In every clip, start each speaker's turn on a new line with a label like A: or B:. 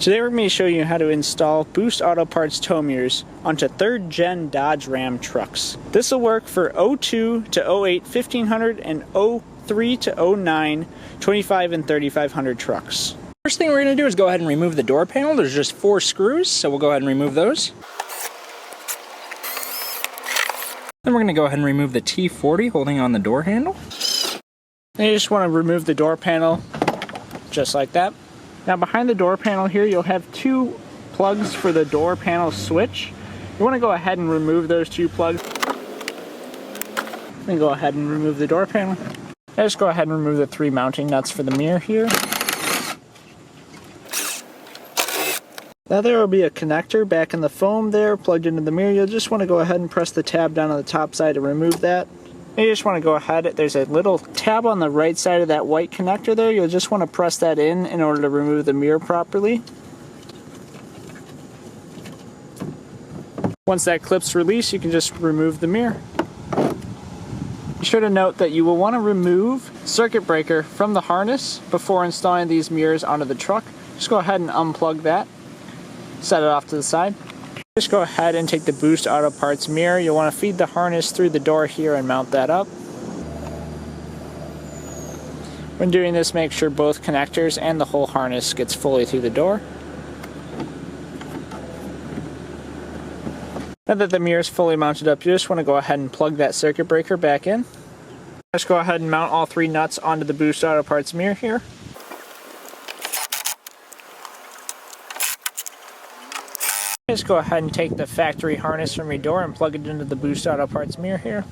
A: Today we're going to show you how to install Boost Auto Parts tow mirrors onto 3rd gen Dodge Ram trucks. This will work for 02 to 08 1500 and 03 to 09 25 and 3500 trucks.
B: First thing we're going to do is go ahead and remove the door panel. There's just 4 screws, so we'll go ahead and remove those. Then we're going to go ahead and remove the T40 holding on the door handle.
A: And you just want to remove the door panel just like that. Now behind the door panel here you'll have 2 plugs for the door panel switch. You want to go ahead and remove those 2 plugs. Then go ahead and remove the door panel. And just go ahead and remove the 3 mounting nuts for the mirror here. Now there will be a connector back in the foam there plugged into the mirror. You'll just want to go ahead and press the tab down on the top side to remove that. And you just want to go ahead, there's a little tab on the right side of that white connector there. You'll just want to press that in order to remove the mirror properly. Once that clip's released, you can just remove the mirror. Be sure to note that you will want to remove circuit breaker from the harness before installing these mirrors onto the truck. Just go ahead and unplug that. Set it off to the side. Just go ahead and take the Boost Auto Parts mirror. You'll want to feed the harness through the door here and mount that up. When doing this, make sure both connectors and the whole harness gets fully through the door. Now that the mirror is fully mounted up, you just want to go ahead and plug that circuit breaker back in. Just go ahead and mount all 3 nuts onto the Boost Auto Parts mirror here. Just go ahead and take the factory harness from your door and plug it into the Boost Auto Parts mirror here.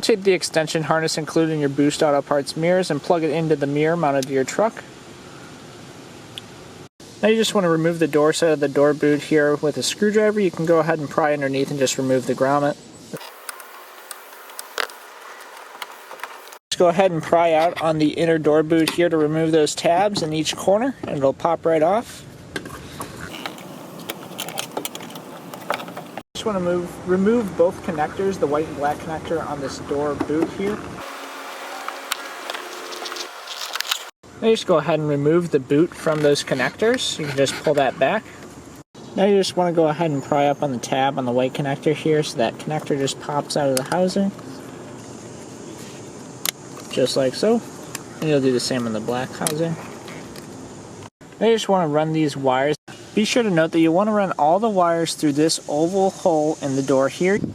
A: Take the extension harness included in your Boost Auto Parts mirrors and plug it into the mirror mounted to your truck. Now you just want to remove the door side of the door boot here with a screwdriver. You can go ahead and pry underneath and just remove the grommet. Just go ahead and pry out on the inner door boot here to remove those tabs in each corner and it'll pop right off. Just want to remove both connectors, the white and black connector on this door boot here. Now just go ahead and remove the boot from those connectors. You can just pull that back. Now you just want to go ahead and pry up on the tab on the white connector here so that connector just pops out of the housing. Just like so. And you'll do the same on the black housing. Now you just want to run these wires. Be sure to note that you want to run all the wires through this oval hole in the door here. You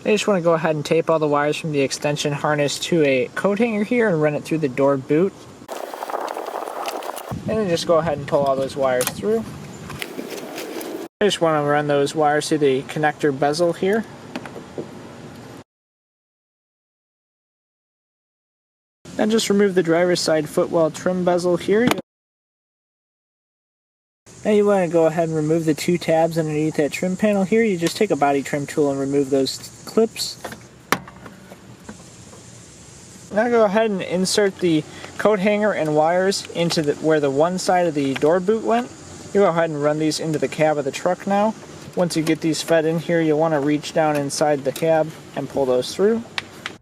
A: just want to go ahead and tape all the wires from the extension harness to a coat hanger here and run it through the door boot. And then just go ahead and pull all those wires through. I just want to run those wires through the connector bezel here. And just remove the driver's side footwell trim bezel here. Now you want to go ahead and remove the 2 tabs underneath that trim panel here. You just take a body trim tool and remove those clips. Now go ahead and insert the coat hanger and wires into where the one side of the door boot went. You go ahead and run these into the cab of the truck now. Once you get these fed in here, you'll want to reach down inside the cab and pull those through.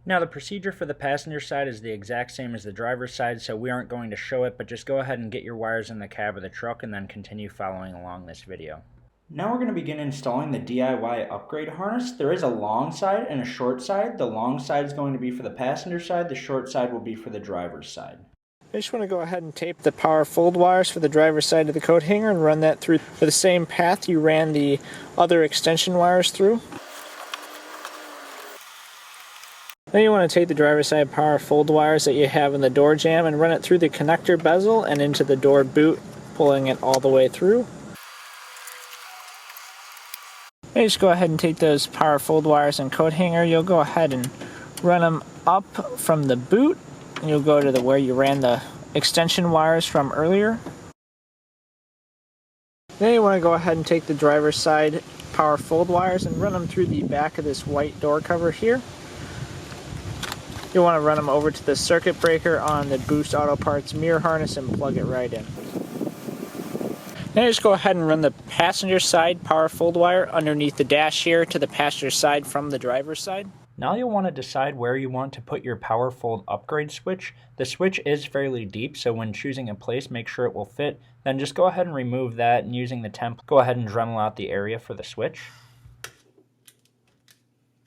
B: Now the procedure for the passenger side is the exact same as the driver's side, so we aren't going to show it, but just go ahead and get your wires in the cab of the truck and then continue following along this video. Now we're going to begin installing the DIY upgrade harness. There is a long side and a short side. The long side is going to be for the passenger side, the short side will be for the driver's side.
A: I just want to go ahead and tape the power fold wires for the driver's side of the coat hanger and run that through the same path you ran the other extension wires through. Then you want to take the driver's side power fold wires that you have in the door jamb and run it through the connector bezel and into the door boot, pulling it all the way through. Then just go ahead and take those power fold wires and coat hanger. You'll go ahead and run them up from the boot, and you'll go to where you ran the extension wires from earlier. Then you want to go ahead and take the driver's side power fold wires and run them through the back of this white door cover here. You'll want to run them over to the circuit breaker on the Boost Auto Parts mirror harness and plug it right in. Then just go ahead and run the passenger side power fold wire underneath the dash here to the passenger side from the driver's side.
B: Now you'll want to decide where you want to put your power fold upgrade switch. The switch is fairly deep, so when choosing a place, make sure it will fit. Then just go ahead and remove that, and using the template, go ahead and Dremel out the area for the switch.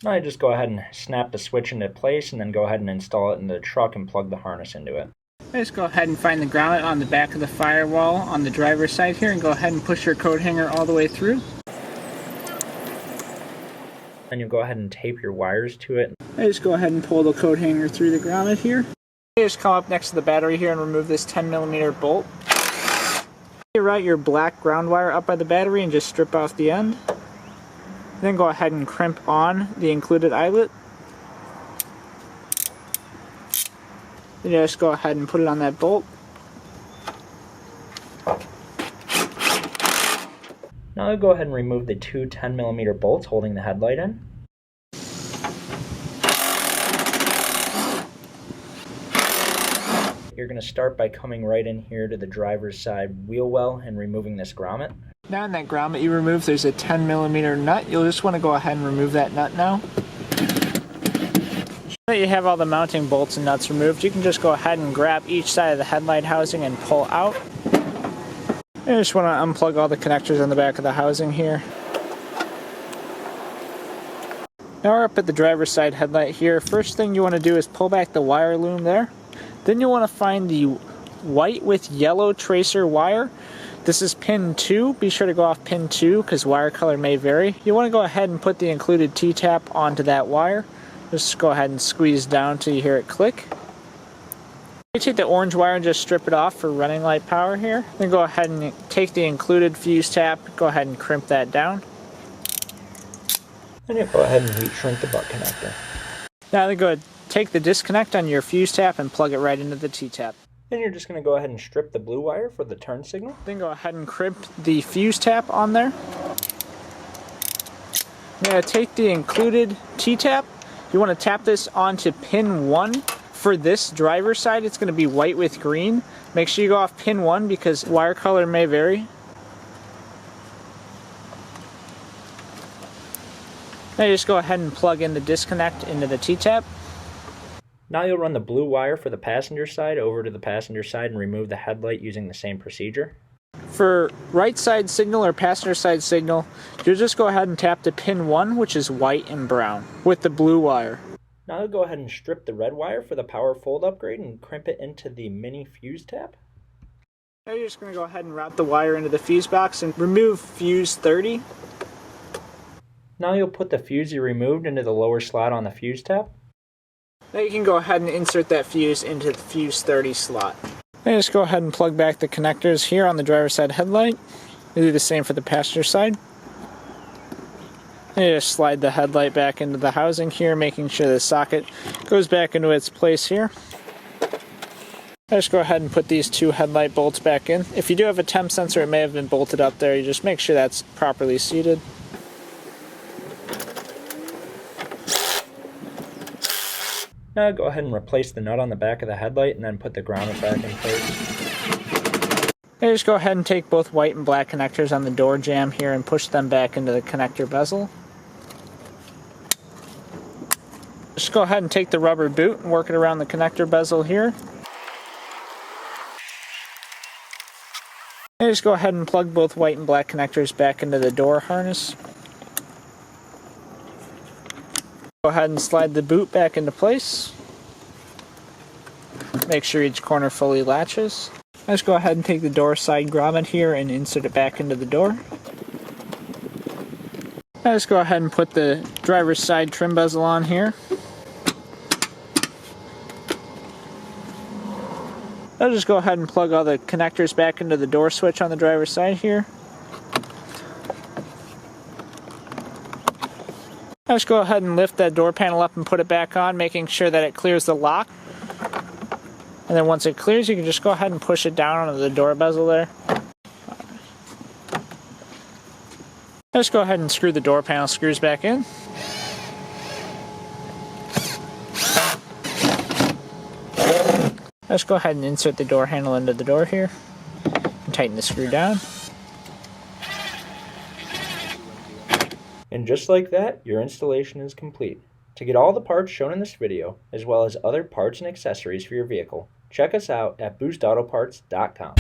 B: Now you just go ahead and snap the switch into place, and then go ahead and install it into the truck and plug the harness into it.
A: Just go ahead and find the grommet on the back of the firewall on the driver's side here, and go ahead and push your coat hanger all the way through.
B: Then you'll go ahead and tape your wires to it.
A: Just go ahead and pull the coat hanger through the grommet here. Just come up next to the battery here and remove this 10mm bolt. You route your black ground wire up by the battery and just strip off the end. Then go ahead and crimp on the included eyelet. Then just go ahead and put it on that bolt.
B: Now I'll go ahead and remove the two 10mm bolts holding the headlight in. You're going to start by coming right in here to the driver's side wheel well and removing this grommet.
A: Now in that grommet you removed, there's a 10mm nut. You'll just want to go ahead and remove that nut now. Now that you have all the mounting bolts and nuts removed, you can just go ahead and grab each side of the headlight housing and pull out. I just want to unplug all the connectors on the back of the housing here. Now we're up at the driver's side headlight here. First thing you want to do is pull back the wire loom there. Then you want to find the white with yellow tracer wire. This is pin 2. Be sure to go off pin 2 because wire color may vary. You want to go ahead and put the included T-tap onto that wire. Just go ahead and squeeze down till you hear it click. You take the orange wire and just strip it off for running light power here. Then go ahead and take the included fuse tap, go ahead and crimp that down.
B: Then you go ahead and heat shrink the butt connector.
A: Now then go ahead, take the disconnect on your fuse tap and plug it right into the T-tap.
B: Then you're just going to go ahead and strip the blue wire for the turn signal.
A: Then go ahead and crimp the fuse tap on there. Now take the included T-tap. You want to tap this onto pin 1. For this driver's side, it's going to be white with green. Make sure you go off pin 1 because wire color may vary. Now you just go ahead and plug in the disconnect into the T-tap.
B: Now you'll run the blue wire for the passenger side over to the passenger side and remove the headlight using the same procedure.
A: For right side signal or passenger side signal, you'll just go ahead and tap the pin 1, which is white and brown, with the blue wire.
B: Now I'll go ahead and strip the red wire for the power fold upgrade and crimp it into the mini fuse tap.
A: Now you're just going to go ahead and route the wire into the fuse box and remove fuse 30.
B: Now you'll put the fuse you removed into the lower slot on the fuse tap.
A: Now you can go ahead and insert that fuse into the fuse 30 slot. Now just go ahead and plug back the connectors here on the driver's side headlight. You do the same for the passenger side. And you just slide the headlight back into the housing here, making sure the socket goes back into its place here. Just go ahead and put these two headlight bolts back in. If you do have a temp sensor, it may have been bolted up there. You just make sure that's properly seated.
B: Now go ahead and replace the nut on the back of the headlight and then put the grommet back in place.
A: And just go ahead and take both white and black connectors on the door jamb here and push them back into the connector bezel. Just go ahead and take the rubber boot and work it around the connector bezel here. And just go ahead and plug both white and black connectors back into the door harness. Go ahead and slide the boot back into place. Make sure each corner fully latches. Just go ahead and take the door side grommet here and insert it back into the door. Now just go ahead and put the driver's side trim bezel on here. I'll just go ahead and plug all the connectors back into the door switch on the driver's side here. I'll just go ahead and lift that door panel up and put it back on, making sure that it clears the lock. And then once it clears, you can just go ahead and push it down onto the door bezel there. Just go ahead and screw the door panel screws back in. Just go ahead and insert the door handle into the door here and tighten the screw down.
B: And just like that, your installation is complete. To get all the parts shown in this video, as well as other parts and accessories for your vehicle, check us out at boostautoparts.com.